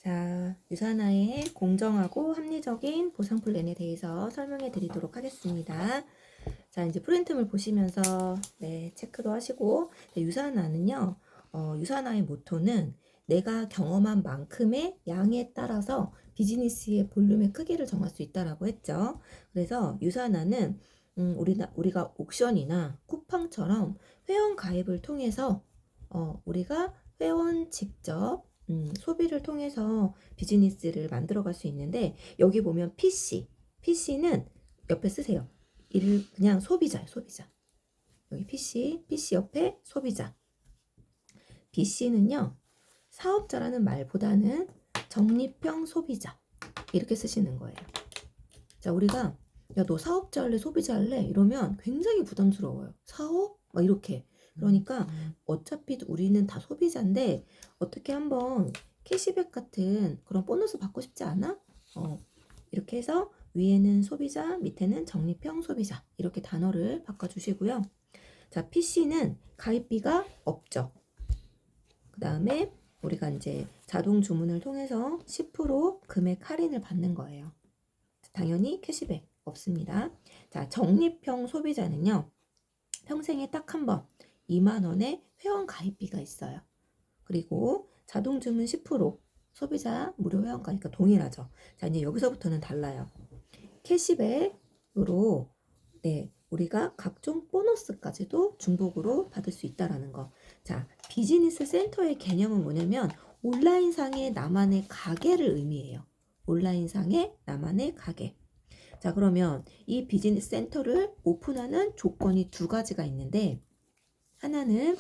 자, 유산화의 공정하고 합리적인 보상 플랜에 대해서 설명해 드리도록 하겠습니다. 자, 이제 프린트물 보시면서 체크도 하시고, 유산화는요, 유산화의 모토는 내가 경험한 만큼의 양에 따라서 비즈니스의 볼륨의 크기를 정할 수 있다라고 했죠. 그래서 유산화는 우리가 옥션이나 쿠팡처럼 회원 가입을 통해서 우리가 회원 직접 소비를 통해서 비즈니스를 만들어갈 수 있는데, 여기 보면 PC는 옆에 쓰세요. 이를 그냥 소비자예요, 소비자. 여기 PC 옆에 소비자. BC는요, 사업자라는 말보다는 적립형 소비자. 이렇게 쓰시는 거예요. 자, 우리가 야, 너 사업자 할래, 소비자 할래? 이러면 굉장히 부담스러워요. 사업? 막 이렇게. 그러니까 어차피 우리는 다 소비자인데 어떻게 한번 캐시백 같은 그런 보너스 받고 싶지 않아? 이렇게 해서 위에는 소비자, 밑에는 적립형 소비자 이렇게 단어를 바꿔주시고요. 자, PC는 가입비가 없죠. 그 다음에 우리가 이제 자동 주문을 통해서 10% 금액 할인을 받는 거예요. 당연히 캐시백 없습니다. 자, 적립형 소비자는요, 평생에 딱 한 번 2만 원의 회원 가입비가 있어요. 그리고 자동 주문 10%, 소비자 무료 회원 가입과 동일하죠. 자, 이제 여기서부터는 달라요. 캐시백으로 우리가 각종 보너스까지도 중복으로 받을 수 있다라는 거. 자, 비즈니스 센터의 개념은 뭐냐면 온라인상의 나만의 가게를 의미해요. 온라인상의 나만의 가게. 자, 그러면 이 비즈니스 센터를 오픈하는 조건이 두 가지가 있는데, 하나는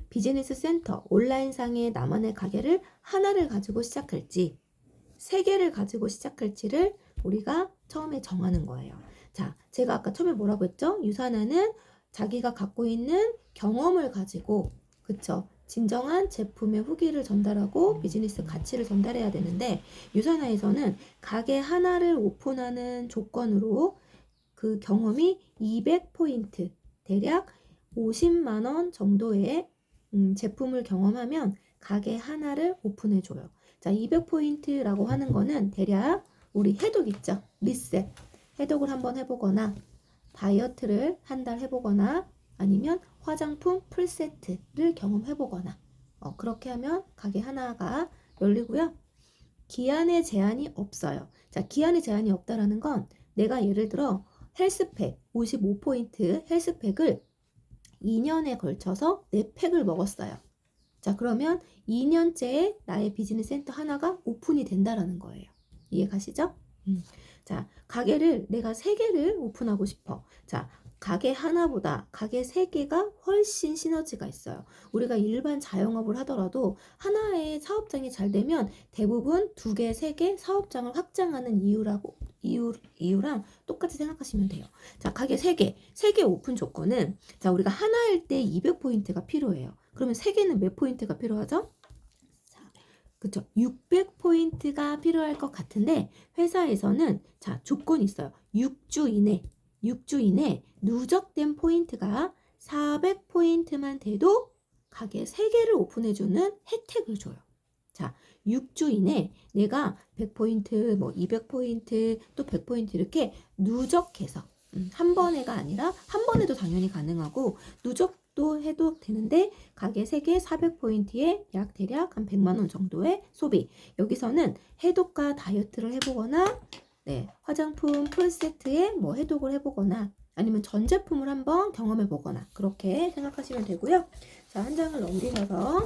비즈니스 센터, 온라인상의 나만의 가게를 하나를 가지고 시작할지, 세 개를 가지고 시작할지를 우리가 처음에 정하는 거예요. 자, 제가 아까 처음에 뭐라고 했죠? 유산화는 자기가 갖고 있는 경험을 가지고, 그쵸? 진정한 제품의 후기를 전달하고 비즈니스 가치를 전달해야 되는데, 유산화에서는 가게 하나를 오픈하는 조건으로 그 경험이 200포인트, 대략 50만 원 정도의 제품을 경험하면 가게 하나를 오픈해줘요. 자, 200포인트라고 하는 거는 대략 우리 해독 있죠? 리셋. 해독을 한번 해보거나, 다이어트를 한 달 해보거나, 아니면 화장품 풀세트를 경험해보거나, 그렇게 하면 가게 하나가 열리고요. 기한의 제한이 없어요. 자, 기한의 제한이 없다라는 건 내가 예를 들어 헬스팩, 55포인트 헬스팩을 2년에 걸쳐서 4팩을 먹었어요. 자, 그러면 2년째에 나의 비즈니스 센터 하나가 오픈이 된다라는 거예요. 이해 가시죠? 자, 가게를 내가 3개를 오픈하고 싶어. 자, 가게 하나보다 가게 3개가 훨씬 시너지가 있어요. 우리가 일반 자영업을 하더라도 하나의 사업장이 잘 되면 대부분 2개, 3개 사업장을 확장하는 이유랑 똑같이 생각하시면 돼요. 자, 가게 3개 오픈 조건은, 자, 우리가 하나일 때 200포인트가 필요해요. 그러면 3개는 몇 포인트가 필요하죠? 그쵸. 600포인트가 필요할 것 같은데, 회사에서는, 자, 조건이 있어요. 6주 이내 누적된 포인트가 400포인트만 돼도 가게 3개를 오픈해주는 혜택을 줘요. 자, 6주 이내 내가 100포인트, 뭐 200포인트, 또 100포인트 이렇게 누적해서, 한 번에가 아니라 한 번에도 당연히 가능하고, 누적도 해도 되는데, 가게 3개 400포인트에 약 대략 한 100만 원 정도의 소비. 여기서는 해독과 다이어트를 해보거나, 화장품 풀세트에 뭐 해독을 해보거나, 아니면 전 제품을 한번 경험해보거나, 그렇게 생각하시면 되고요. 자, 한 장을 넘기셔서,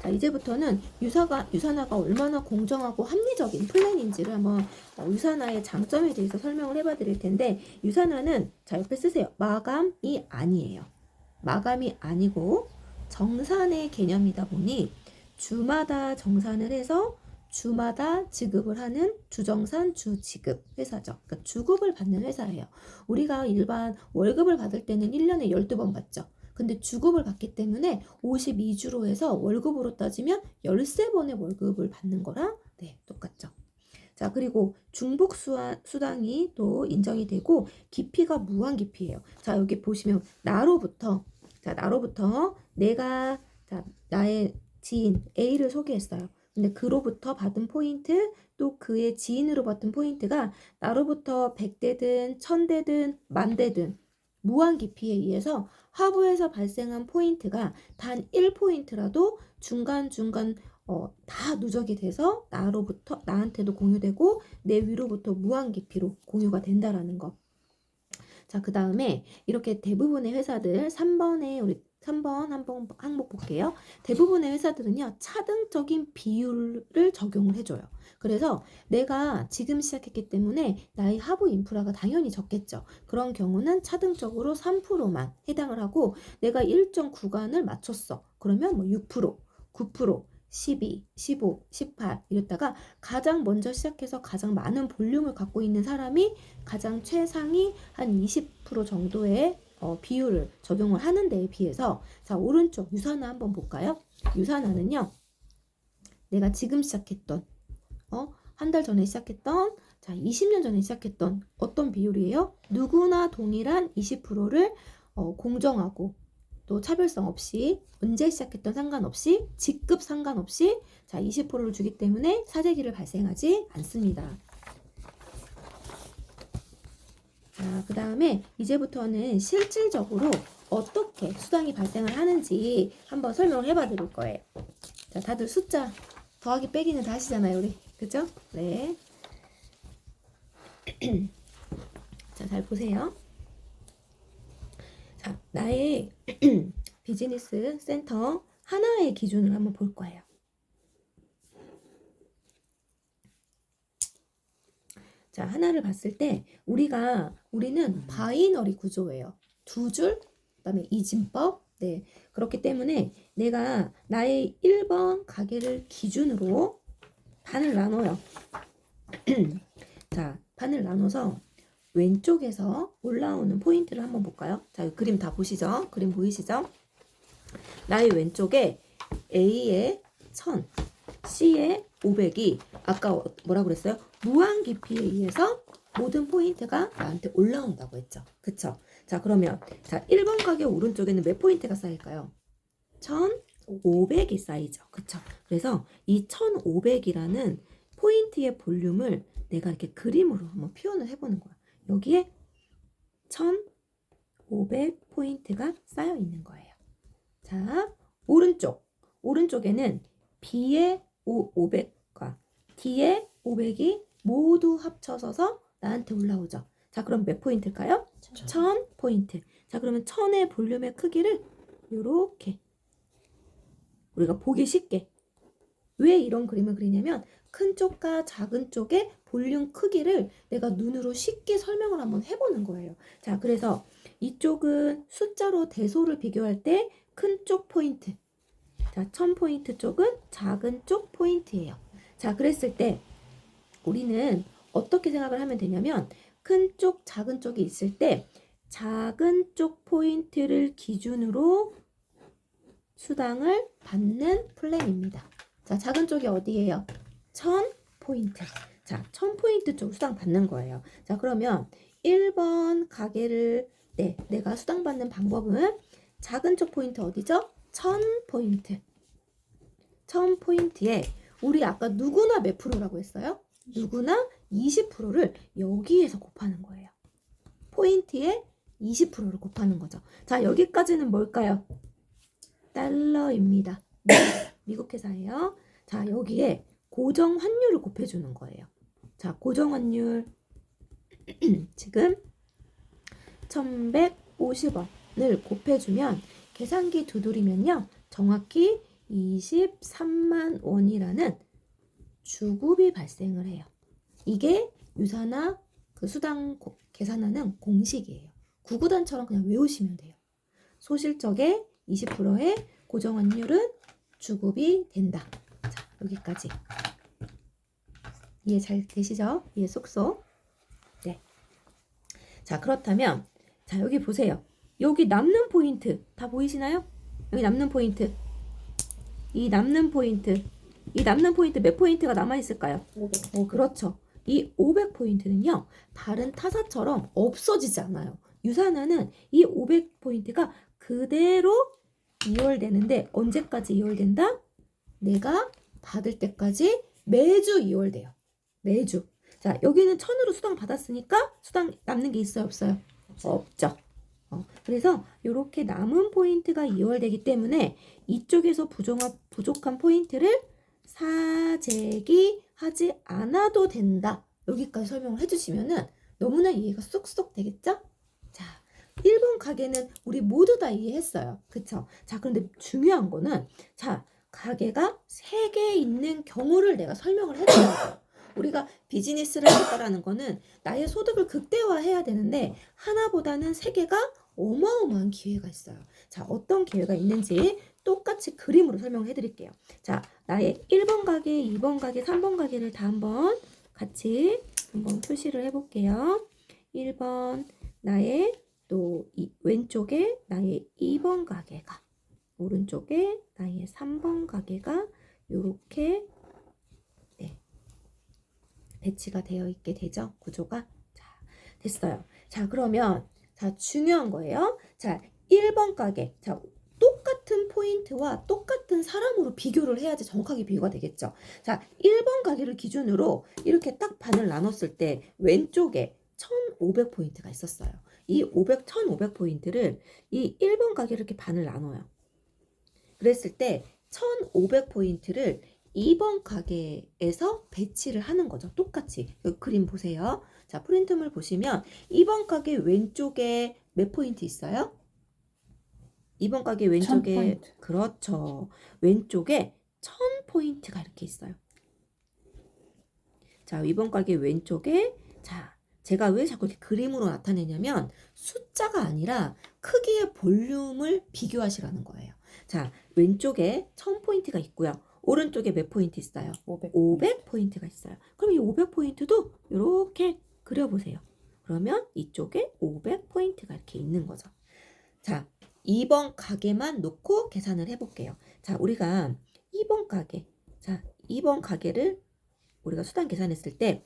자, 이제부터는 유산화가 얼마나 공정하고 합리적인 플랜인지를 한번 유산화의 장점에 대해서 설명을 해봐 드릴 텐데, 유산화는, 자, 옆에 쓰세요. 마감이 아니에요. 마감이 아니고 정산의 개념이다 보니 주마다 정산을 해서 주마다 지급을 하는 주정산 주지급 회사죠. 그러니까 주급을 받는 회사예요. 우리가 일반 월급을 받을 때는 1년에 12번 받죠. 근데 주급을 받기 때문에 52주로 해서 월급으로 따지면 13번의 월급을 받는 거랑 똑같죠. 자, 그리고 중복 수당이 또 인정이 되고 깊이가 무한 깊이예요. 자, 여기 보시면 나로부터 내가 나의 지인 A를 소개했어요. 근데 그로부터 받은 포인트, 또 그의 지인으로 받은 포인트가 나로부터 100대든 1000대든 10,000대든 무한 깊이에 의해서 하부에서 발생한 포인트가 단 1포인트라도 중간중간 다 누적이 돼서 나한테도 공유되고 내 위로부터 무한 깊이로 공유가 된다라는 거. 자, 그 다음에 이렇게 대부분의 회사들 3번 한번 항목 볼게요. 대부분의 회사들은요, 차등적인 비율을 적용을 해줘요. 그래서 내가 지금 시작했기 때문에 나의 하부 인프라가 당연히 적겠죠. 그런 경우는 차등적으로 3%만 해당을 하고 내가 일정 구간을 맞췄어. 그러면 뭐 6%, 9%, 12, 15, 18 이랬다가 가장 먼저 시작해서 가장 많은 볼륨을 갖고 있는 사람이 가장 최상위 한 20% 정도의 비율을 적용을 하는 데에 비해서 자, 오른쪽 유산화 한번 볼까요? 유산화는요, 내가 지금 시작했던 한 달 전에 시작했던 자, 20년 전에 시작했던 어떤 비율이에요? 누구나 동일한 20%를 공정하고 또 차별성 없이 언제 시작했던 상관없이 직급 상관없이 자, 20%를 주기 때문에 사재기를 발생하지 않습니다. 자, 그 다음에 이제부터는 실질적으로 어떻게 수당이 발생을 하는지 한번 설명을 해봐 드릴 거예요. 자, 다들 숫자 더하기 빼기는 다 하시잖아요, 우리. 그죠? 네. 자, 잘 보세요. 자, 나의 비즈니스 센터 하나의 기준을 한번 볼 거예요. 자, 하나를 봤을 때 우리는 바이너리 구조예요. 두 줄, 그다음에 이진법. 네. 그렇기 때문에 내가 나의 1번 가게를 기준으로 반을 나눠요. 자, 반을 나눠서 왼쪽에서 올라오는 포인트를 한번 볼까요? 자, 그림 다 보시죠? 그림 보이시죠? 나의 왼쪽에 A의 1000, C의 500이 아까 뭐라고 그랬어요? 무한 깊이에 의해서 모든 포인트가 나한테 올라온다고 했죠. 그쵸? 자, 그러면 자, 1번 가게 오른쪽에는 몇 포인트가 쌓일까요? 1500이 쌓이죠. 그쵸? 그래서 이 1500이라는 포인트의 볼륨을 내가 이렇게 그림으로 한번 표현을 해보는 거야. 여기에 1500 포인트가 쌓여 있는 거예요. 자, 오른쪽에는 B의 500과 D의 500이 모두 합쳐져서 나한테 올라오죠. 자, 그럼 몇 포인트일까요? 1000 포인트. 자, 그러면 1000의 볼륨의 크기를 이렇게 우리가 보기 쉽게 왜 이런 그림을 그리냐면 큰 쪽과 작은 쪽의 볼륨 크기를 내가 눈으로 쉽게 설명을 한번 해보는 거예요. 자, 그래서 이쪽은 숫자로 대소를 비교할 때 큰 쪽 포인트. 자, 1000포인트 쪽은 작은 쪽 포인트예요. 자, 그랬을 때 우리는 어떻게 생각을 하면 되냐면 큰 쪽, 작은 쪽이 있을 때 작은 쪽 포인트를 기준으로 수당을 받는 플랜입니다. 자, 작은 쪽이 어디예요? 1000포인트. 자, 1000포인트 쪽 수당 받는 거예요. 자, 그러면 1번 가게를 내가 수당 받는 방법은 작은 쪽 포인트 어디죠? 1000포인트. 1000포인트에 우리 아까 누구나 몇 프로라고 했어요? 누구나 20%를 여기에서 곱하는 거예요. 포인트에 20%를 곱하는 거죠. 자, 여기까지는 뭘까요? 달러입니다. 미국 회사예요. 자, 여기에 고정 환율을 곱해주는 거예요. 자, 고정 환율 지금 1150원을 곱해주면 계산기 두드리면요. 정확히 23만 원이라는 주급이 발생을 해요. 이게 유산화 그 수당 계산하는 공식이에요. 구구단처럼 그냥 외우시면 돼요. 소실적의 20%의 고정 환율은 주급이 된다. 자, 여기까지. 이해 잘 되시죠? 이해 쏙쏙. 네. 자, 그렇다면 자, 여기 보세요. 여기 남는 포인트 다 보이시나요? 여기 남는 포인트. 이 남는 포인트 몇 포인트가 남아있을까요? 500. 그렇죠. 이 500포인트는요. 다른 타사처럼 없어지지 않아요. 유산화는 이 500포인트가 그대로 이월되는데 언제까지 이월된다? 내가 받을 때까지 매주 2월 돼요. 매주. 자, 여기는 1000으로 수당 받았으니까 수당 남는 게 있어요, 없어요? 없죠. 그래서 이렇게 남은 포인트가 2월 되기 때문에 이쪽에서 부족한 포인트를 사재기 하지 않아도 된다. 여기까지 설명을 해주시면은 너무나 이해가 쏙쏙 되겠죠? 자, 1번 가게는 우리 모두 다 이해했어요. 그쵸? 자, 그런데 중요한 거는, 자, 가게가 3개 있는 경우를 내가 설명을 해드려야 돼요. 우리가 비즈니스를 하겠다라는 거는 나의 소득을 극대화해야 되는데, 하나보다는 3개가 어마어마한 기회가 있어요. 자, 어떤 기회가 있는지 똑같이 그림으로 설명해 드릴게요. 자, 나의 1번 가게, 2번 가게, 3번 가게를 다 한번 같이 한번 표시를 해볼게요. 1번 나의 또 왼쪽에 나의 2번 가게가, 오른쪽에 나의 3번 가게가 이렇게 배치가 되어 있게 되죠. 구조가. 자, 됐어요. 자, 그러면 자, 중요한 거예요. 자, 1번 가게. 자, 똑같은 포인트와 똑같은 사람으로 비교를 해야지 정확하게 비교가 되겠죠. 자, 1번 가게를 기준으로 이렇게 딱 반을 나눴을 때 왼쪽에 1500포인트가 있었어요. 이 1500포인트를 이 1번 가게를 이렇게 반을 나눠요. 그랬을 때 1500포인트를 2번 가게에서 배치를 하는 거죠. 똑같이. 여기 그림 보세요. 자, 프린트물 보시면 2번 가게 왼쪽에 몇 포인트 있어요? 2번 가게 왼쪽에 1000포인트. 그렇죠. 왼쪽에 1000포인트가 이렇게 있어요. 자, 2번 가게 왼쪽에 자, 제가 왜 자꾸 이렇게 그림으로 나타내냐면 숫자가 아니라 크기의 볼륨을 비교하시라는 거예요. 자, 왼쪽에 1000포인트가 있고요. 오른쪽에 몇 포인트 있어요? 500포인트가 있어요. 그럼 이 500포인트도 이렇게 그려보세요. 그러면 이쪽에 500포인트가 이렇게 있는 거죠. 자, 2번 가게만 놓고 계산을 해볼게요. 자, 우리가 2번 가게. 자, 2번 가게를 우리가 수당 계산했을 때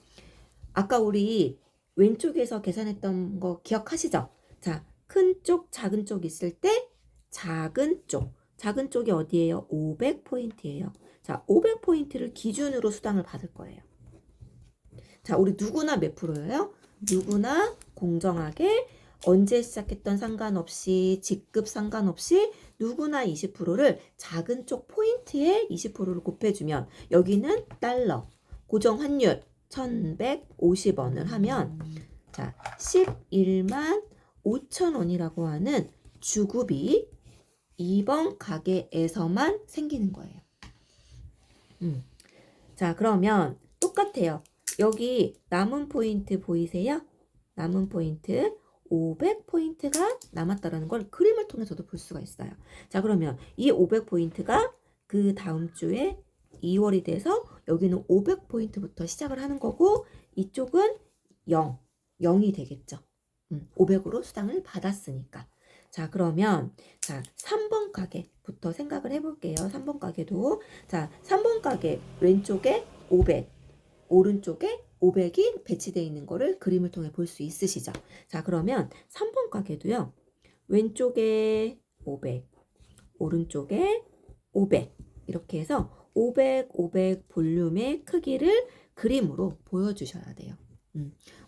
아까 우리 왼쪽에서 계산했던 거 기억하시죠? 자, 큰 쪽, 작은 쪽 있을 때 작은 쪽이 어디예요? 500포인트예요. 자, 500포인트를 기준으로 수당을 받을 거예요. 자, 우리 누구나 몇 프로예요? 누구나 공정하게 언제 시작했던 상관없이 직급 상관없이 누구나 20%를 작은 쪽 포인트에 20%를 곱해주면 여기는 달러, 고정 환율 1150원을 하면 자 11만 5천 원이라고 하는 주급이 2번 가게에서만 생기는 거예요. 자, 그러면 똑같아요. 여기 남은 포인트 보이세요? 남은 포인트 500포인트가 남았다라는 걸 그림을 통해서도 볼 수가 있어요. 자, 그러면 이 500포인트가 그 다음 주에 2월이 돼서 여기는 500포인트부터 시작을 하는 거고 이쪽은 0이 되겠죠. 500으로 수당을 받았으니까. 자, 그러면 자 3번 가게부터 생각을 해볼게요. 3번 가게도 자 3번 가게 왼쪽에 500 오른쪽에 500이 배치되어 있는 거를 그림을 통해 볼 수 있으시죠? 자, 그러면 3번 가게도요. 왼쪽에 500 오른쪽에 500 이렇게 해서 500 볼륨의 크기를 그림으로 보여주셔야 돼요.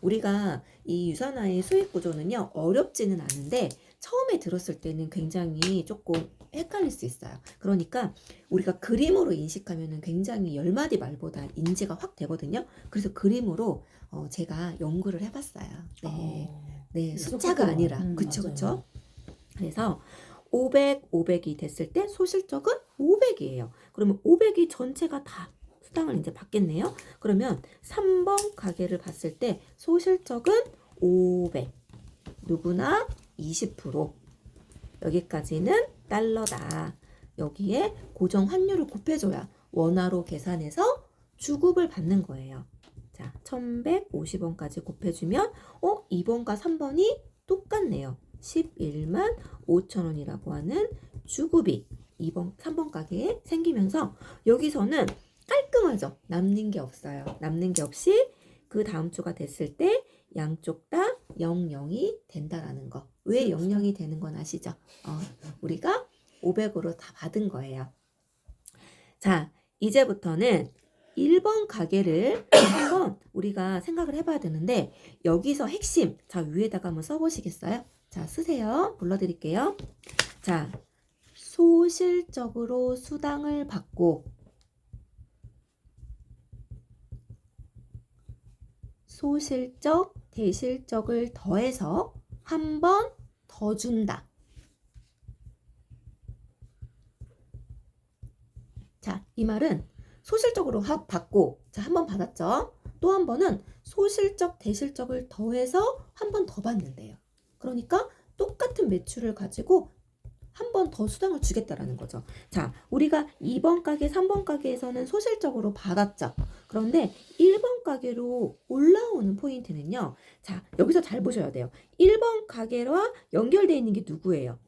우리가 이 유산화의 수익 구조는요 어렵지는 않은데 처음에 들었을 때는 굉장히 조금 헷갈릴 수 있어요. 그러니까 우리가 그림으로 인식하면 굉장히 10마디 말보다 인지가 확 되거든요. 그래서 그림으로 제가 연구를 해봤어요. 네, 숫자가 아니라 그쵸. 그래서 500이 됐을 때 소실적은 500이에요. 그러면 500이 전체가 다 수당을 이제 받겠네요. 그러면 3번 가게를 봤을 때 소실적은 500 누구나 20% 여기까지는 달러다. 여기에 고정 환율을 곱해줘야 원화로 계산해서 주급을 받는 거예요. 자, 1150원까지 곱해주면 2번과 3번이 똑같네요. 11만 5천 원이라고 하는 주급이 3번 가게에 생기면서 여기서는 깔끔하죠. 남는 게 없어요. 남는 게 없이 그 다음 주가 됐을 때 양쪽 다 00이 된다라는 거. 왜 00이 되는 건 아시죠? 우리가 500으로 다 받은 거예요. 자, 이제부터는 1번 가게를 한번 우리가 생각을 해봐야 되는데 여기서 핵심, 자 위에다가 한번 써보시겠어요? 자 쓰세요. 불러드릴게요. 자 소실적으로 수당을 받고 소실적, 대실적을 더해서 한 번 더 준다. 자, 이 말은 소실적으로 받고, 자, 한 번 받았죠? 또 한 번은 소실적, 대실적을 더해서 한 번 더 받는데요. 그러니까 똑같은 매출을 가지고 한 번 더 수당을 주겠다라는 거죠. 자, 우리가 2번 가게, 3번 가게에서는 소실적으로 받았죠. 그런데 1번 가게로 올라오는 포인트는요. 자, 여기서 잘 보셔야 돼요. 1번 가게와 연결되어 있는 게 누구예요?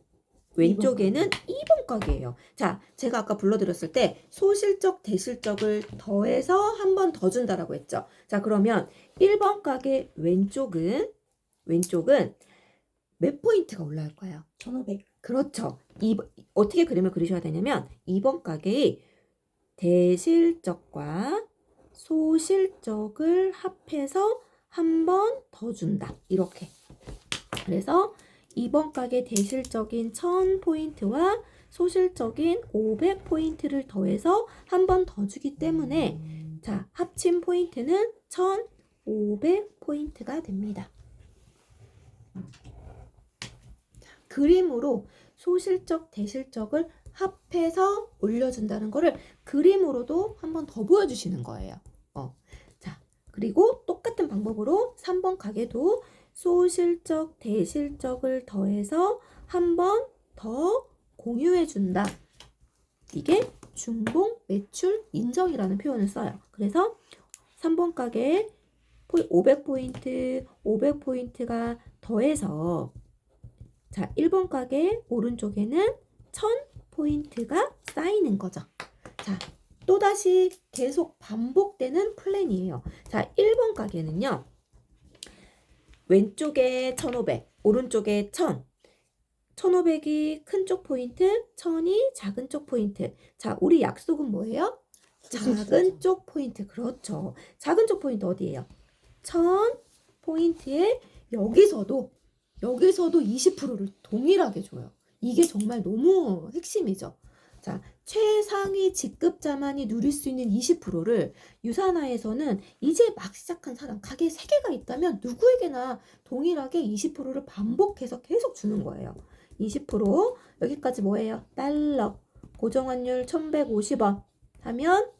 왼쪽에는 2번 가게예요. 자, 제가 아까 불러드렸을 때 소실적, 대실적을 더해서 한 번 더 준다라고 했죠. 자, 그러면 1번 가게 왼쪽은 몇 포인트가 올라올까요? 1500. 그렇죠. 어떻게 그림을 그리셔야 되냐면 2번 가게의 대실적과 소실적을 합해서 한 번 더 준다. 이렇게. 그래서 2번 가게 대실적인 1000포인트와 소실적인 500포인트를 더해서 한 번 더 주기 때문에 자, 합친 포인트는 1500포인트가 됩니다. 그림으로 소실적, 대실적을 합해서 올려준다는 거를 그림으로도 한 번 더 보여주시는 거예요. 자, 그리고 똑같은 방법으로 3번 가게도 소실적, 대실적을 더해서 한 번 더 공유해준다. 이게 중봉 매출 인정이라는 표현을 써요. 그래서 3번 가게 500포인트, 500포인트가 더해서 자, 1번 가게 오른쪽에는 1000포인트가 쌓이는 거죠. 자, 또다시 계속 반복되는 플랜이에요. 자, 1번 가게는요. 왼쪽에 1500, 오른쪽에 1000. 1500이 큰 쪽 포인트, 1000이 작은 쪽 포인트. 자, 우리 약속은 뭐예요? 작은 쪽 포인트. 그렇죠. 작은 쪽 포인트 어디예요? 1000포인트에 여기서도 20%를 동일하게 줘요. 이게 정말 너무 핵심이죠. 자, 최상위 직급자만이 누릴 수 있는 20%를 유산화에서는 이제 막 시작한 사람, 가게 3개가 있다면 누구에게나 동일하게 20%를 반복해서 계속 주는 거예요. 20% 여기까지 뭐예요? 달러 고정환율 1150원 하면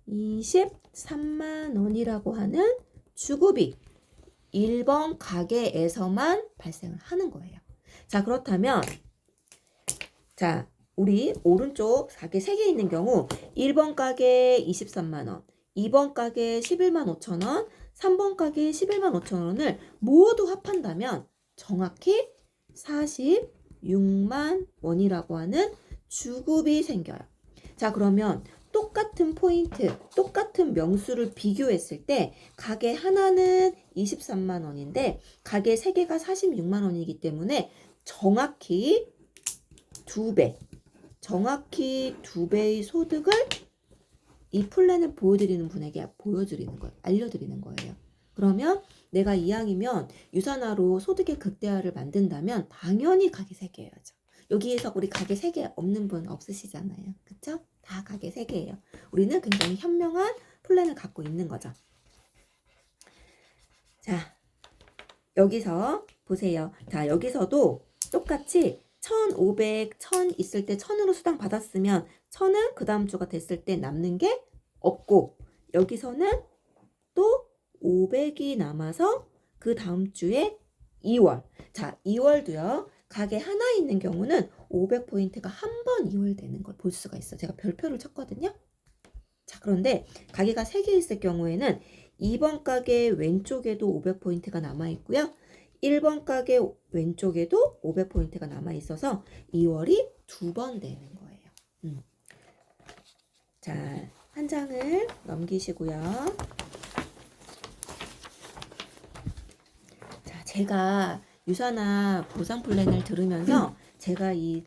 23만 원이라고 하는 주급이 1번 가게에서만 발생을 하는 거예요. 자, 그렇다면 자, 우리 오른쪽 가게 3개 있는 경우 1번 가게 23만 원, 2번 가게 11만 5천 원, 3번 가게 11만 5천 원을 모두 합한다면 정확히 46만 원이라고 하는 주급이 생겨요. 자, 그러면 똑같은 포인트, 똑같은 명수를 비교했을 때 가게 하나는 23만 원인데 가게 3개가 46만 원이기 때문에 정확히 2배, 정확히 2배의 소득을 이 플랜을 보여드리는 분에게 보여드리는 거예요. 알려드리는 거예요. 그러면 내가 이왕이면 유산화로 소득의 극대화를 만든다면 당연히 가게 3개여야죠. 여기에서 우리 가게 3개 없는 분 없으시잖아요. 그쵸? 다 가게 3개예요. 우리는 굉장히 현명한 플랜을 갖고 있는 거죠. 자, 여기서 보세요. 자, 여기서도 똑같이 1500, 1000 있을 때 1000으로 수당 받았으면 1000은 그 다음 주가 됐을 때 남는 게 없고 여기서는 또 500이 남아서 그 다음 주에 2월. 자, 2월도요. 가게 하나 있는 경우는 500포인트가 한 번 2월 되는 걸 볼 수가 있어요. 제가 별표를 쳤거든요. 자, 그런데 가게가 3개 있을 경우에는 2번 가게 왼쪽에도 500포인트가 남아있고요. 1번 가게 왼쪽에도 500포인트가 남아있어서 2월이 2번 되는 거예요. 자, 한 장을 넘기시고요. 자, 제가 유산화 보상 플랜을 들으면서 제가 이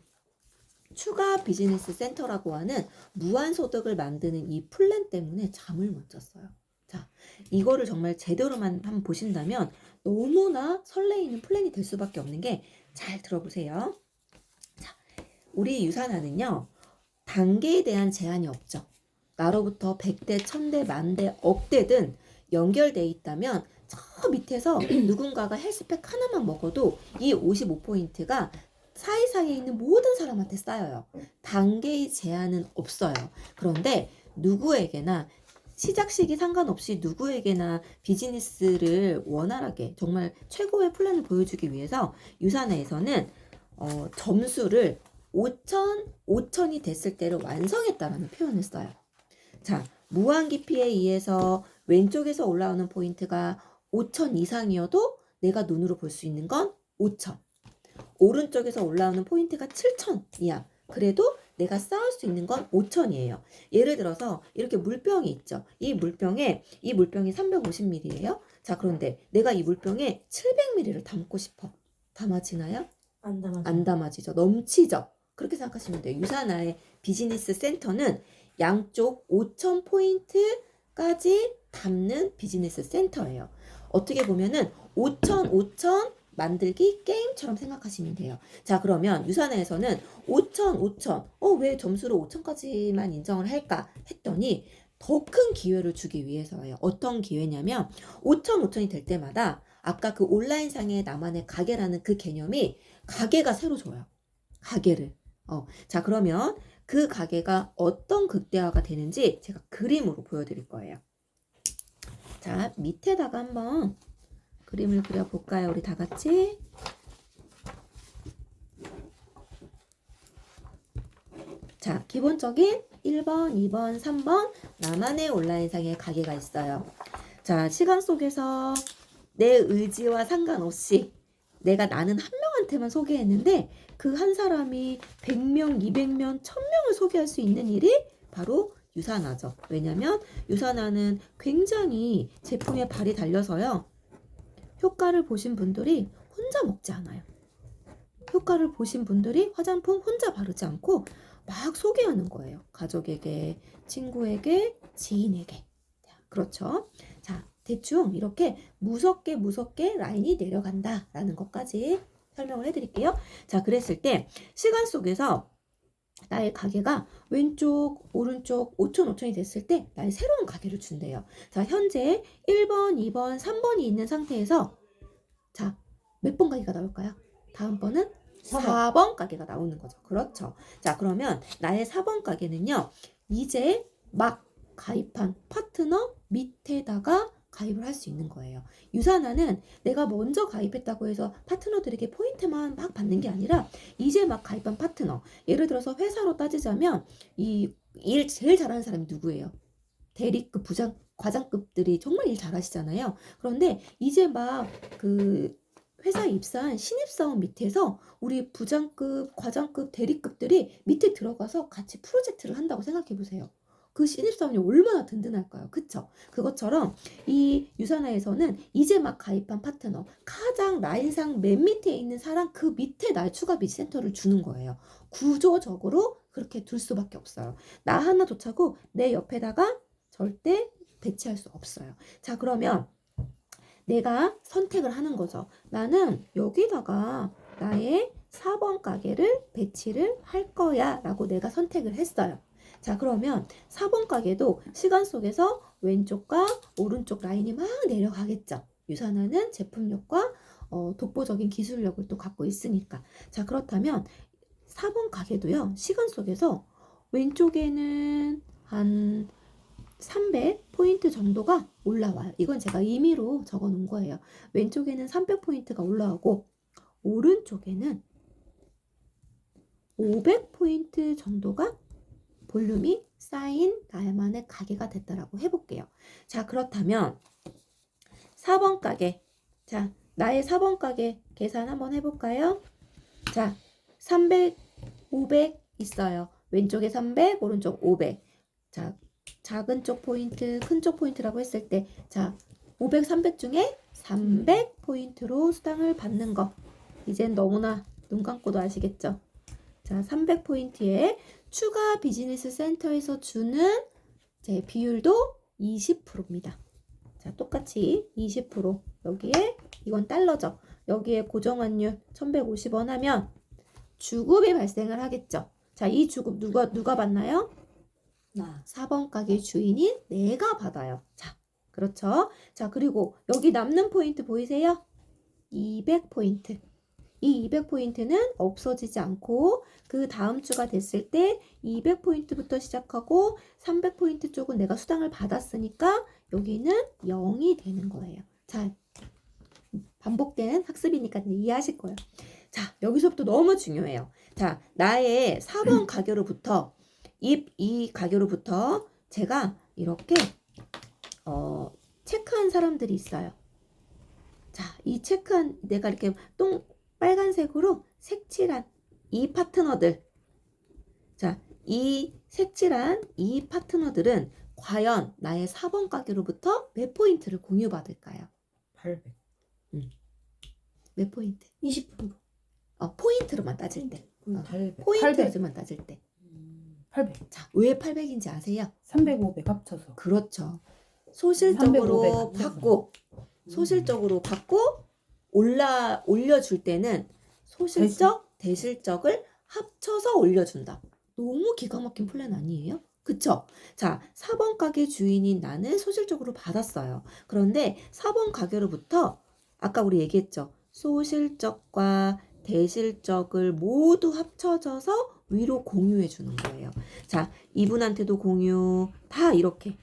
추가 비즈니스 센터라고 하는 무한소득을 만드는 이 플랜 때문에 잠을 못 잤어요. 자, 이거를 정말 제대로만 한번 보신다면 너무나 설레이는 플랜이 될 수밖에 없는 게, 잘 들어보세요. 자, 우리 유산화는요, 단계에 대한 제한이 없죠. 나로부터 100대, 1000대, 만대, 억대든 연결돼 있다면 저 밑에서 누군가가 헬스팩 하나만 먹어도 이 55포인트가 사이사이에 있는 모든 사람한테 쌓여요. 단계의 제한은 없어요. 그런데 누구에게나, 시작 시기 상관없이 누구에게나 비즈니스를 원활하게 정말 최고의 플랜을 보여주기 위해서 유산화에서는 점수를 5,000이 됐을 때를 완성했다라는 표현을 써요. 자, 무한 깊이에 의해서 왼쪽에서 올라오는 포인트가 5,000 이상이어도 내가 눈으로 볼 수 있는 건 5,000. 오른쪽에서 올라오는 포인트가 7,000이야. 그래도 내가 쌓을 수 있는 건 5,000이에요. 예를 들어서 이렇게 물병이 있죠. 이 물병이 350ml예요. 자, 그런데 내가 이 물병에 700ml를 담고 싶어. 담아지나요? 안 담아지죠. 넘치죠. 그렇게 생각하시면 돼요. 유산화의 비즈니스 센터는 양쪽 5,000포인트까지 담는 비즈니스 센터예요. 어떻게 보면은 5,000 만들기 게임처럼 생각하시면 돼요. 자, 그러면 유산화에서는 5,000 왜 점수를 5,000까지만 인정을 할까 했더니 더 큰 기회를 주기 위해서예요. 어떤 기회냐면 5,000이 될 때마다 아까 그 온라인상의 나만의 가게라는 그 개념이, 가게가 새로 줘요. 가게를. 자, 그러면 그 가게가 어떤 극대화가 되는지 제가 그림으로 보여드릴 거예요. 자, 밑에다가 한번 그림을 그려볼까요? 우리 다 같이. 자, 기본적인 1번, 2번, 3번 나만의 온라인상의 가게가 있어요. 자, 시간 속에서 내 의지와 상관없이 나는 한 명한테만 소개했는데 그 한 사람이 100명, 200명, 1000명을 소개할 수 있는 일이 바로 유산화죠. 왜냐면 유산화는 굉장히 제품에 발이 달려서요. 효과를 보신 분들이 혼자 먹지 않아요. 효과를 보신 분들이 화장품 혼자 바르지 않고 막 소개하는 거예요. 가족에게, 친구에게, 지인에게. 그렇죠. 자, 대충 이렇게 무섭게 라인이 내려간다라는 것까지 설명을 해드릴게요. 자, 그랬을 때 시간 속에서 나의 가게가 왼쪽, 오른쪽 5,000이 됐을 때 나의 새로운 가게를 준대요. 자, 현재 1번, 2번, 3번이 있는 상태에서 자, 몇 번 가게가 나올까요? 다음번은 4번 가게가 나오는 거죠. 그렇죠. 자, 그러면 나의 4번 가게는요, 이제 막 가입한 파트너 밑에다가 가입을 할 수 있는 거예요. 유산화는 내가 먼저 가입했다고 해서 파트너들에게 포인트만 막 받는 게 아니라 이제 막 가입한 파트너, 예를 들어서 회사로 따지자면 이 일 제일 잘하는 사람이 누구예요? 대리급, 과장급들이 정말 일 잘하시잖아요. 그런데 이제 막 그 회사에 입사한 신입사원 밑에서 우리 부장급, 과장급, 대리급들이 밑에 들어가서 같이 프로젝트를 한다고 생각해 보세요. 그 신입사원이 얼마나 든든할까요? 그쵸? 그것처럼 이 유산화에서는 이제 막 가입한 파트너, 가장 라인상 맨 밑에 있는 사람 그 밑에 날 추가 비즈센터를 주는 거예요. 구조적으로 그렇게 둘 수밖에 없어요. 나 하나 좋자고 내 옆에다가 절대 배치할 수 없어요. 자, 그러면 내가 선택을 하는 거죠. 나는 여기다가 나의 4번 가게를 배치를 할 거야 라고 내가 선택을 했어요. 자, 그러면 4번 가게도 시간 속에서 왼쪽과 오른쪽 라인이 막 내려가겠죠. 유산화는 제품력과 독보적인 기술력을 또 갖고 있으니까. 자, 그렇다면 4번 가게도요, 시간 속에서 왼쪽에는 한 300포인트 정도가 올라와요. 이건 제가 임의로 적어 놓은 거예요. 왼쪽에는 300포인트가 올라오고 오른쪽에는 500포인트 정도가 볼륨이 쌓인 나만의 가게가 됐다라고 해볼게요. 자, 그렇다면 4번 가게. 자, 나의 4번 가게 계산 한번 해볼까요? 자, 300, 500 있어요. 왼쪽에 300, 오른쪽 500. 자, 작은 쪽 포인트, 큰 쪽 포인트라고 했을 때, 자, 500, 300 중에 300포인트로 수당을 받는 거. 이젠 너무나 눈 감고도 아시겠죠? 자, 300포인트에 추가 비즈니스 센터에서 주는 제 비율도 20%입니다. 자, 똑같이 20% 여기에 이건 달러죠. 여기에 고정환율 1150원 하면 주급이 발생을 하겠죠. 자, 이 주급 누가 받나요? 4번 가게 주인인 내가 받아요. 자, 그렇죠. 자, 그리고 여기 남는 포인트 보이세요? 200포인트. 이 200포인트는 없어지지 않고 그 다음 주가 됐을 때 200포인트부터 시작하고 300포인트 쪽은 내가 수당을 받았으니까 여기는 0이 되는 거예요. 자, 반복되는 학습이니까 이해하실 거예요. 자, 여기서부터 너무 중요해요. 자, 나의 4번 가게로부터 이 가게로부터 제가 이렇게 체크한 사람들이 있어요. 자, 이 체크한 내가 이렇게 빨간색으로 색칠한 이 파트너들. 자, 이 색칠한 이 파트너들은 과연 나의 4번 가게로부터 몇 포인트를 공유받을까요? 800. 몇 포인트? 20%. 포인트로만 따질 때. 800. 포인트로만 따질 때. 800. 자, 왜 800인지 아세요? 300, 500 합쳐서. 그렇죠. 소실적으로 300, 500 받고 소실적으로 받고 올려줄 때는 소실적, 대실적을 합쳐서 올려준다. 너무 기가 막힌 플랜 아니에요? 그쵸? 자, 4번 가게 주인인 나는 소실적으로 받았어요. 그런데 4번 가게로부터 아까 우리 얘기했죠. 소실적과 대실적을 모두 합쳐져서 위로 공유해 주는 거예요. 자, 이분한테도 공유, 다 이렇게.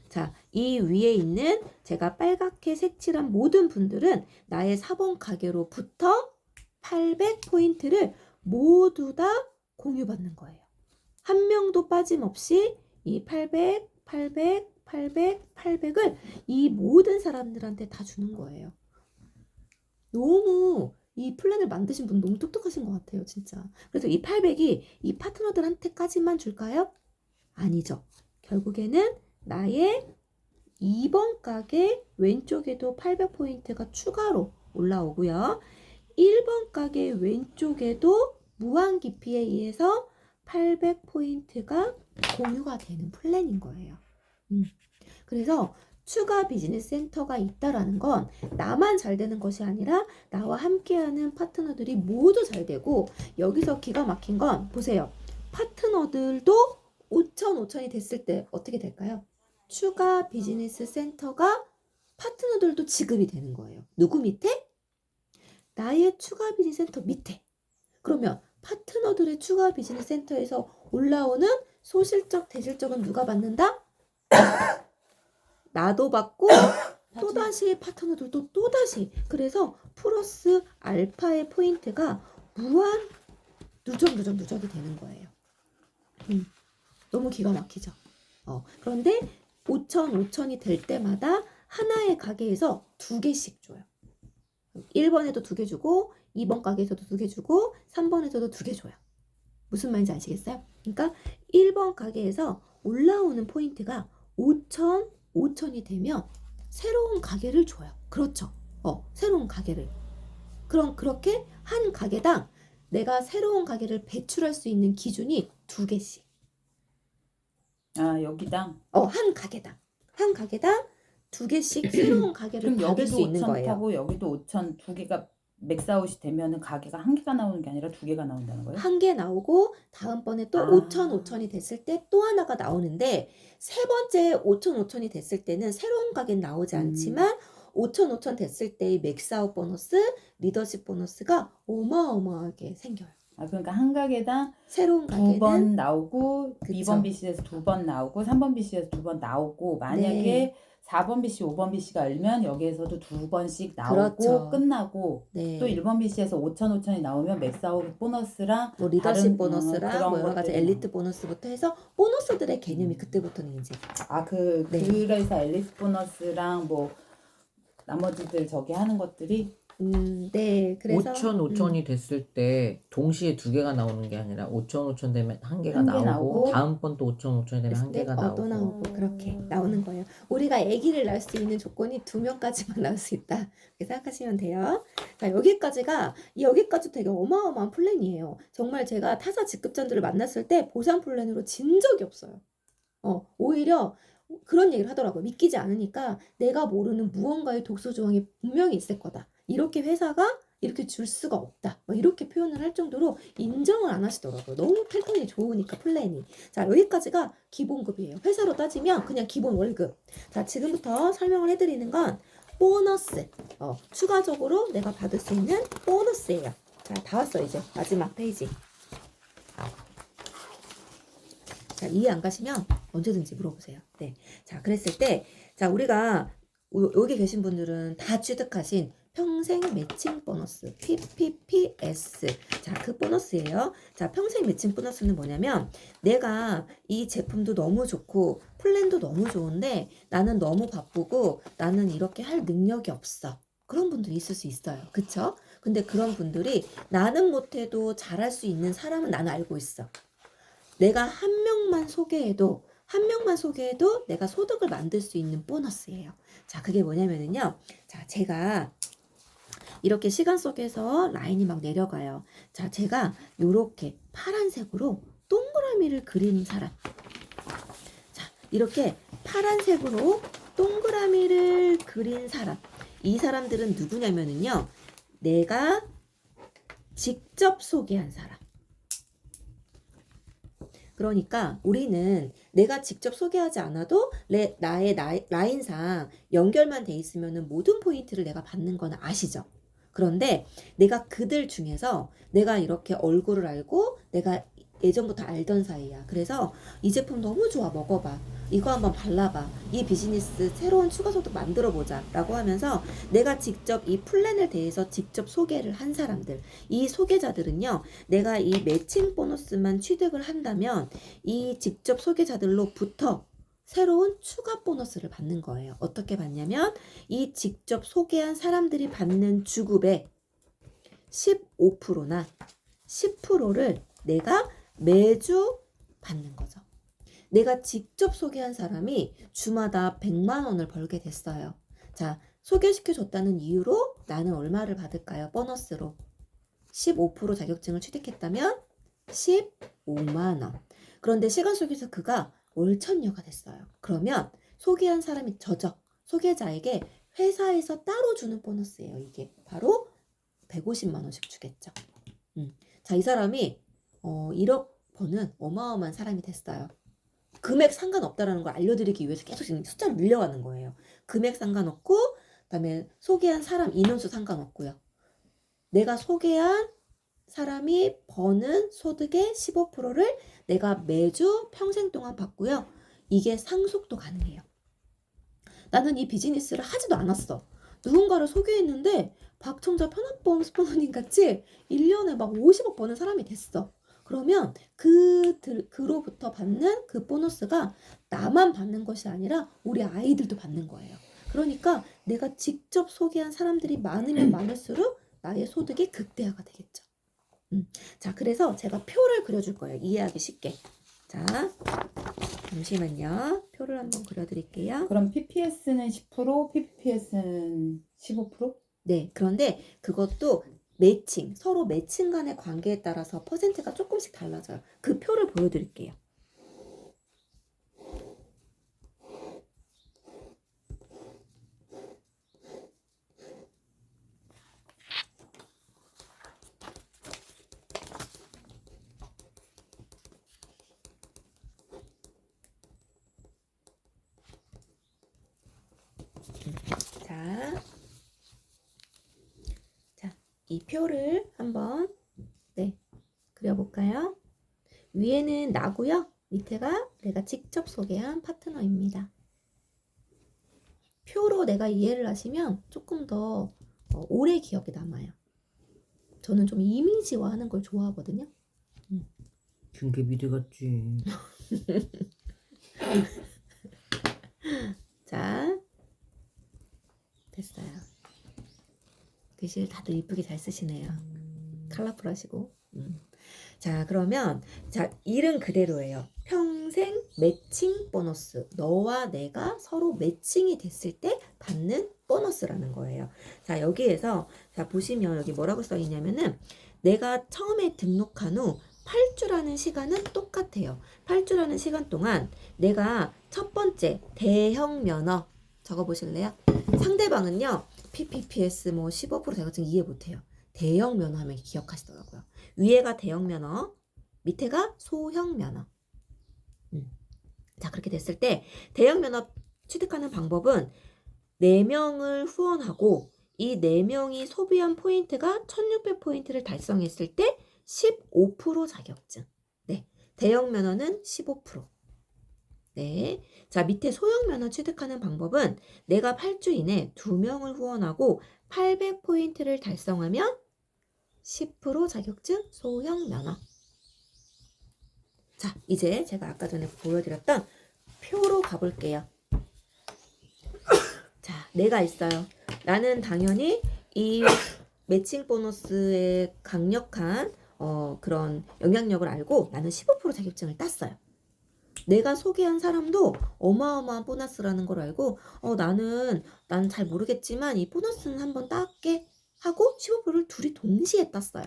자, 이 위에 있는 제가 빨갛게 색칠한 모든 분들은 나의 4번 가게로부터 800포인트를 모두 다 공유받는 거예요. 한 명도 빠짐없이 이 800, 800, 800, 800을 이 모든 사람들한테 다 주는 거예요. 너무 이 플랜을 만드신 분 너무 똑똑하신 것 같아요, 진짜. 그래서 이 800이 이 파트너들한테까지만 줄까요? 아니죠. 결국에는 나의 2번 가게 왼쪽에도 800포인트가 추가로 올라오고요. 1번 가게 왼쪽에도 무한 깊이에 의해서 800포인트가 공유가 되는 플랜인 거예요. 그래서 추가 비즈니스 센터가 있다라는 건 나만 잘 되는 것이 아니라 나와 함께하는 파트너들이 모두 잘 되고, 여기서 기가 막힌 건 보세요. 파트너들도 5,000이 됐을 때 어떻게 될까요? 추가 비즈니스 센터가 파트너들도 지급이 되는 거예요. 누구 밑에? 나의 추가 비즈니스 센터 밑에. 그러면 파트너들의 추가 비즈니스 센터에서 올라오는 소실적, 대실적은 누가 받는다? 나도 받고 또다시 파트너들도 또다시. 그래서 플러스 알파의 포인트가 무한 누적이 되는 거예요. 너무 기가 막히죠. 그런데 5,000이 될 때마다 하나의 가게에서 2개씩 줘요. 1번에도 2개 주고 2번 가게에서도 2개 주고 3번에서도 2개 줘요. 무슨 말인지 아시겠어요? 그러니까 1번 가게에서 올라오는 포인트가 5,000이 되면 새로운 가게를 줘요. 그렇죠. 새로운 가게를. 그럼 그렇게 한 가게당 내가 새로운 가게를 배출할 수 있는 기준이 2개씩. 아, 여기당. 한 가게당 2개씩 새로운 가게를 그럼 받을 여기도 수 있는 5,000 거예요. 타고 여기도 5,000 두 개가 맥스아웃이 되면은 가게가 한 개가 나오는 게 아니라 2개가 나온다는 거예요? 한 개 나오고 다음번에 또 5,000이 됐을 때 또 하나가 나오는데, 세 번째 5,000이 됐을 때는 새로운 가게는 나오지 않지만 5,000 됐을 때의 맥스아웃 보너스, 리더십 보너스가 어마어마하게 생겨요. 그러니까 한 가게당 새로운 가게는 2번 나오고, 그쵸. 2번 BC에서 2번 나오고, 3번 BC에서 2번 나오고, 만약에 4번 BC, 5번 BC가 열면 여기에서도 2번씩 나오고 그렇죠. 끝나고, 네. 또 1번 BC에서 5,000이 나오면 맥스아웃 보너스랑 뭐 리더십 다른, 보너스랑 그런 뭐 여러 가지 것들이 엘리트 보너스부터 해서 보너스들의 개념이 그때부터는 이제 네. 그래서 앨리스 보너스랑 뭐 나머지들 저기 하는 것들이 네. 그래서 5천, 5천이 됐을 때 동시에 두 개가 나오는 게 아니라 5천, 5천 되면 한 개가 한개 나오고 나오고, 다음번 또 5천, 5천이 되면 한 네, 개가 또 나오고 나오고 그렇게 나오는 거예요. 우리가 아기를 낳을 수 있는 조건이 2명까지만 낳을 수 있다. 이렇게 생각하시면 돼요. 자, 여기까지 되게 어마어마한 플랜이에요. 정말 제가 타사 직급자들을 만났을 때 보상 플랜으로 진 적이 없어요. 오히려 그런 얘기를 하더라고요. 믿기지 않으니까 내가 모르는 무언가의 독소 조항이 분명히 있을 거다. 이렇게 회사가 이렇게 줄 수가 없다. 뭐 이렇게 표현을 할 정도로 인정을 안 하시더라고요. 너무 패턴이 좋으니까 플랜이. 자, 여기까지가 기본급이에요. 회사로 따지면 그냥 기본 월급. 자, 지금부터 설명을 해드리는 건 보너스. 추가적으로 내가 받을 수 있는 보너스예요. 자, 다 왔어 이제 마지막 페이지. 자, 이해 안 가시면 언제든지 물어보세요. 네. 자, 그랬을 때, 자, 우리가 여기 계신 분들은 다 취득하신 평생 매칭 보너스, PPPS. 자, 그 보너스예요. 자, 평생 매칭 보너스는 뭐냐면 내가 이 제품도 너무 좋고 플랜도 너무 좋은데 나는 너무 바쁘고 나는 이렇게 할 능력이 없어. 그런 분들이 있을 수 있어요. 그쵸? 근데 그런 분들이 나는 못해도 잘할 수 있는 사람은 나는 알고 있어. 내가 한 명만 소개해도 내가 소득을 만들 수 있는 보너스예요. 자, 그게 뭐냐면은요. 자, 제가 이렇게 시간 속에서 라인이 막 내려가요. 자, 제가 요렇게 파란색으로 동그라미를 그린 사람. 자, 이렇게 파란색으로 동그라미를 그린 사람. 이 사람들은 누구냐면은요. 내가 직접 소개한 사람. 그러니까 우리는 내가 직접 소개하지 않아도 나의 라인상 연결만 돼 있으면 모든 포인트를 내가 받는 건 아시죠? 그런데 내가 그들 중에서 내가 이렇게 얼굴을 알고 내가 예전부터 알던 사이야. 그래서 이 제품 너무 좋아. 먹어봐. 이거 한번 발라봐. 이 비즈니스 새로운 추가 소득 만들어보자. 라고 하면서 내가 직접 이 플랜을 대해서 직접 소개를 한 사람들. 이 소개자들은요. 내가 이 매칭 보너스만 취득을 한다면 이 직접 소개자들로부터 새로운 추가 보너스를 받는 거예요. 어떻게 받냐면 이 직접 소개한 사람들이 받는 주급의 15%나 10%를 내가 매주 받는 거죠. 내가 직접 소개한 사람이 주마다 100만 원을 벌게 됐어요. 자, 소개시켜줬다는 이유로 나는 얼마를 받을까요? 보너스로. 15% 자격증을 취득했다면 15만 원. 그런데 시간 속에서 그가 월천녀가 됐어요. 그러면 소개한 사람이 소개자에게 회사에서 따로 주는 보너스예요. 이게 바로 150만 원씩 주겠죠. 자, 이 사람이 1억 버는 어마어마한 사람이 됐어요. 금액 상관없다라는 걸 알려드리기 위해서 계속 지금 숫자를 늘려가는 거예요. 금액 상관없고 그다음에 소개한 사람 인원수 상관없고요. 내가 소개한 사람이 버는 소득의 15%를 내가 매주 평생 동안 받고요. 이게 상속도 가능해요. 나는 이 비즈니스를 하지도 않았어. 누군가를 소개했는데 박청자 편합보험 스포너님 같이 1년에 막 50억 버는 사람이 됐어. 그러면 그로부터 받는 그 보너스가 나만 받는 것이 아니라 우리 아이들도 받는 거예요. 그러니까 내가 직접 소개한 사람들이 많으면 많을수록 나의 소득이 극대화가 되겠죠. 자, 그래서 제가 표를 그려줄 거예요. 이해하기 쉽게. 자, 잠시만요. 표를 한번 그려드릴게요. 그럼 PPS는 10%, PPPS는 15%? 네, 그런데 그것도 서로 매칭 간의 관계에 따라서 퍼센트가 조금씩 달라져요. 그 표를 보여드릴게요. 자, 이 표를 한번 그려볼까요? 위에는 나고요. 밑에가 내가 직접 소개한 파트너입니다. 표로 내가 이해를 하시면 조금 더 오래 기억에 남아요. 저는 좀 이미지화하는 걸 좋아하거든요. 그게 미래 같지. 자, 됐어요. 글씨를 다들 이쁘게 잘 쓰시네요. 컬러풀하시고. 자, 그러면 자, 이름 그대로예요. 평생 매칭 보너스. 너와 내가 서로 매칭이 됐을 때 받는 보너스라는 거예요. 자, 여기에서 자, 보시면 여기 뭐라고 써 있냐면은 내가 처음에 등록한 후 8주라는 시간은 똑같아요. 8주라는 시간 동안 내가 첫 번째 대형 면허 적어 보실래요? 상대방은요. PPPS 뭐 15% 자격증 이해 못해요. 대형 면허 하면 기억하시더라고요. 위에가 대형 면허, 밑에가 소형 면허. 자, 그렇게 됐을 때 대형 면허 취득하는 방법은 4명을 후원하고 이 4명이 소비한 포인트가 1600포인트를 달성했을 때 15% 자격증. 네. 대형 면허는 15%. 네. 자, 밑에 소형 면허 취득하는 방법은 내가 8주 이내 2명을 후원하고 800포인트를 달성하면 10% 자격증 소형 면허. 자, 이제 제가 아까 전에 보여드렸던 표로 가볼게요. 자, 내가 있어요. 나는 당연히 이 매칭 보너스의 강력한 그런 영향력을 알고 나는 15% 자격증을 땄어요. 내가 소개한 사람도 어마어마한 보너스라는 걸 알고 나는 잘 모르겠지만 이 보너스는 한번 딸게 하고 15%를 둘이 동시에 땄어요.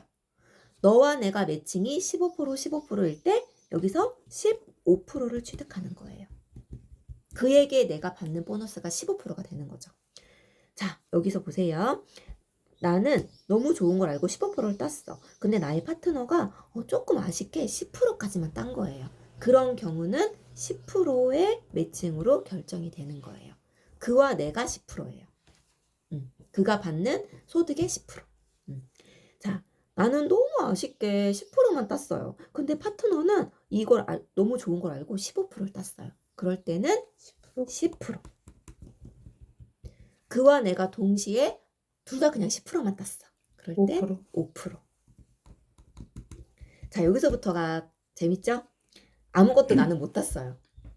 너와 내가 매칭이 15%일 때 여기서 15%를 취득하는 거예요. 그에게 내가 받는 보너스가 15%가 되는 거죠. 자, 여기서 보세요. 나는 너무 좋은 걸 알고 15%를 땄어. 근데 나의 파트너가 조금 아쉽게 10%까지만 딴 거예요. 그런 경우는 10%의 매칭으로 결정이 되는 거예요. 그와 내가 10%예요. 그가 받는 소득의 10%. 자, 나는 너무 아쉽게 10%만 땄어요. 근데 파트너는 이걸 너무 좋은 걸 알고 15%를 땄어요. 그럴 때는 10%. 그와 내가 동시에 둘 다 그냥 10%만 땄어. 그럴 때 5%. 자, 여기서부터가 재밌죠? 아무것도 나는 못 땄어요.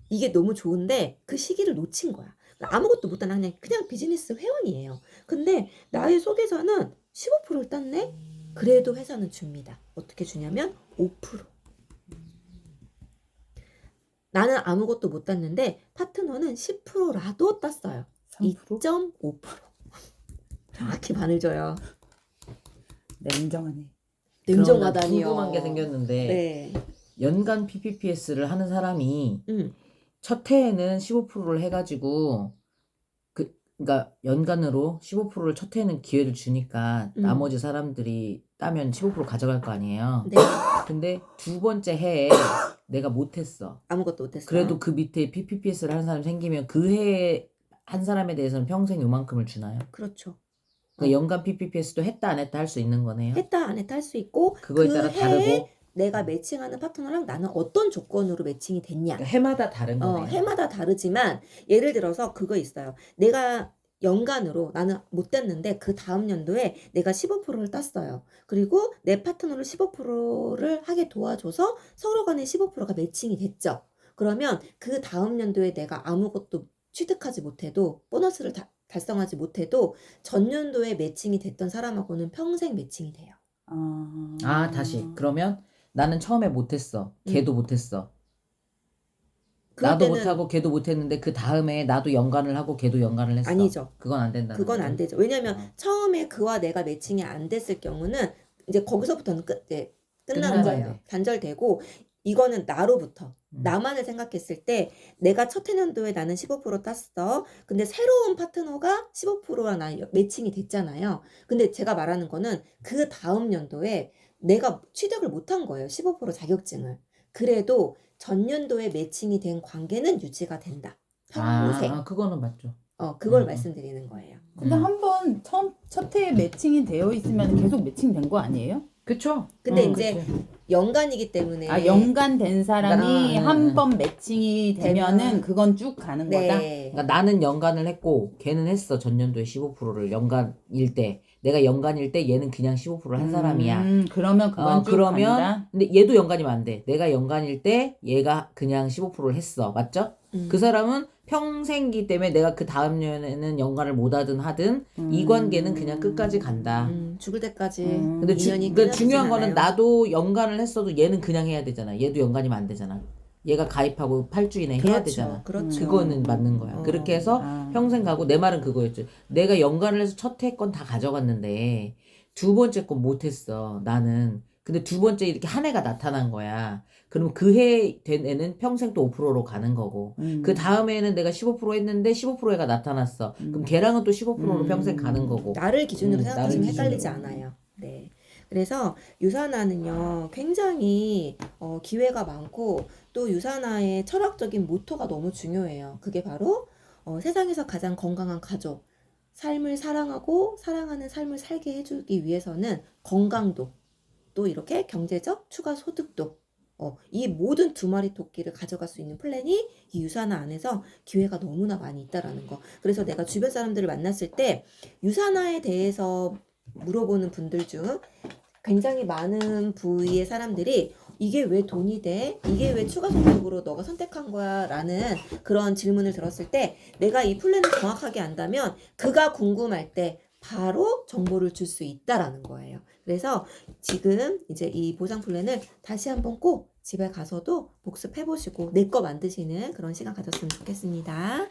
이게 너무 좋은데 그 시기를 놓친 거야. 아무것도 못 땄나 그냥 비즈니스 회원이에요. 근데 나의 소개자는 15%를 땄네? 그래도 회사는 줍니다. 어떻게 주냐면 5%. 나는 아무것도 못 땄는데 파트너는 10%라도 땄어요. 2.5%. 정확히 반을 줘요. 냉정하네. 냉정하다니요. 궁금한 게 생겼는데 네. 연간 PPPS를 하는 사람이 첫 해에는 15%를 해가지고 그러니까 연간으로 15%를 첫 해에는 기회를 주니까 나머지 사람들이 따면 15% 가져갈 거 아니에요. 네. 근데 두 번째 해에 내가 못했어. 아무것도 못했어요. 그래도 그 밑에 PPPS를 하는 사람이 생기면 그 해에 한 사람에 대해서는 평생 요만큼을 주나요? 그렇죠. 그러니까 연간 PPPS도 했다 안 했다 할 수 있는 거네요. 했다 안 했다 할 수 있고 그거에 그 따라 해에 다르고 내가 매칭하는 파트너랑 나는 어떤 조건으로 매칭이 됐냐. 그러니까 해마다 다른 거네요. 해마다 다르지만 예를 들어서 그거 있어요. 내가 연간으로 나는 못 땄는데 그 다음 연도에 내가 15%를 땄어요. 그리고 내 파트너를 15%를 하게 도와줘서 서로 간에 15%가 매칭이 됐죠. 그러면 그 다음 연도에 내가 아무것도 취득하지 못해도 보너스를 달성하지 못해도 전년도에 매칭이 됐던 사람하고는 평생 매칭이 돼요. 다시 그러면 나는 처음에 못했어. 걔도 못했어. 그럴 나도 때는 못하고 걔도 못했는데 그 다음에 나도 연간을 하고 걔도 연간을 했어. 아니죠. 그건 안 된다는 그건 안 거죠? 되죠. 왜냐면 처음에 그와 내가 매칭이 안 됐을 경우는 이제 거기서부터는 끝나는 거예요. 끝나는데. 단절되고 이거는 나로부터 나만을 생각했을 때 내가 첫 해년도에 나는 15% 땄어. 근데 새로운 파트너가 15%랑 나 매칭이 됐잖아요. 근데 제가 말하는 거는 그 다음 연도에 내가 취득을 못한 거예요. 15% 자격증을. 그래도 전년도에 매칭이 된 관계는 유지가 된다. 평생. 그거는 맞죠. 그걸 말씀드리는 거예요. 근데 한번 첫 해에 매칭이 되어 있으면 계속 매칭된 거 아니에요? 그쵸. 근데 이제 그치. 연간이기 때문에 연간 된 사람이 한 번 매칭이 되면은 되면 그건 쭉 가는 거다. 네. 그러니까 나는 연간을 했고 걔는 했어. 전년도에 15%를 연간일 때. 내가 연간일 때 얘는 그냥 15%를 한 사람이야. 그러면 그건 쭉 그러면 간다. 근데 얘도 연간이면 안 돼. 내가 연간일 때 얘가 그냥 15%를 했어. 맞죠? 그 사람은 평생기 때문에 내가 그 다음 년에는 연간을 못 하든 하든 이 관계는 그냥 끝까지 간다. 죽을 때까지 근데 인연이 그러니까 중요한 끊어지진 거는 않아요. 나도 연간을 했어도 얘는 그냥 해야 되잖아. 얘도 연간이면 안 되잖아. 얘가 가입하고 8주 이내 해야 되잖아. 그렇죠. 그거는 맞는 거야. 그렇게 해서 평생 가고 내 말은 그거였죠. 내가 연간을 해서 첫 해 건 다 가져갔는데 두 번째 건 못 했어. 나는. 근데 두 번째 이렇게 한 해가 나타난 거야. 그럼 그 해 된 애는 평생 또 5%로 가는 거고. 그 다음에는 내가 15% 했는데 15%가 나타났어. 그럼 걔랑은 또 15%로 평생 가는 거고. 나를 기준으로 나를 생각하시면 헷갈리지 기준으로. 않아요. 네. 그래서 유산화는요, 굉장히 기회가 많고 또 유산화의 철학적인 모토가 너무 중요해요. 그게 바로 세상에서 가장 건강한 가족, 삶을 사랑하고 사랑하는 삶을 살게 해주기 위해서는 건강도 또 이렇게 경제적 추가 소득도 이 모든 두 마리 토끼를 가져갈 수 있는 플랜이 이 유산화 안에서 기회가 너무나 많이 있다라는 거. 그래서 내가 주변 사람들을 만났을 때 유산화에 대해서 물어보는 분들 중 굉장히 많은 부위의 사람들이 이게 왜 돈이 돼? 이게 왜 추가 소득으로 너가 선택한 거야? 라는 그런 질문을 들었을 때 내가 이 플랜을 정확하게 안다면 그가 궁금할 때 바로 정보를 줄 수 있다라는 거예요. 그래서 지금 이제 이 보상 플랜을 다시 한번 꼭 집에 가서도 복습해 보시고 내 거 만드시는 그런 시간 가졌으면 좋겠습니다.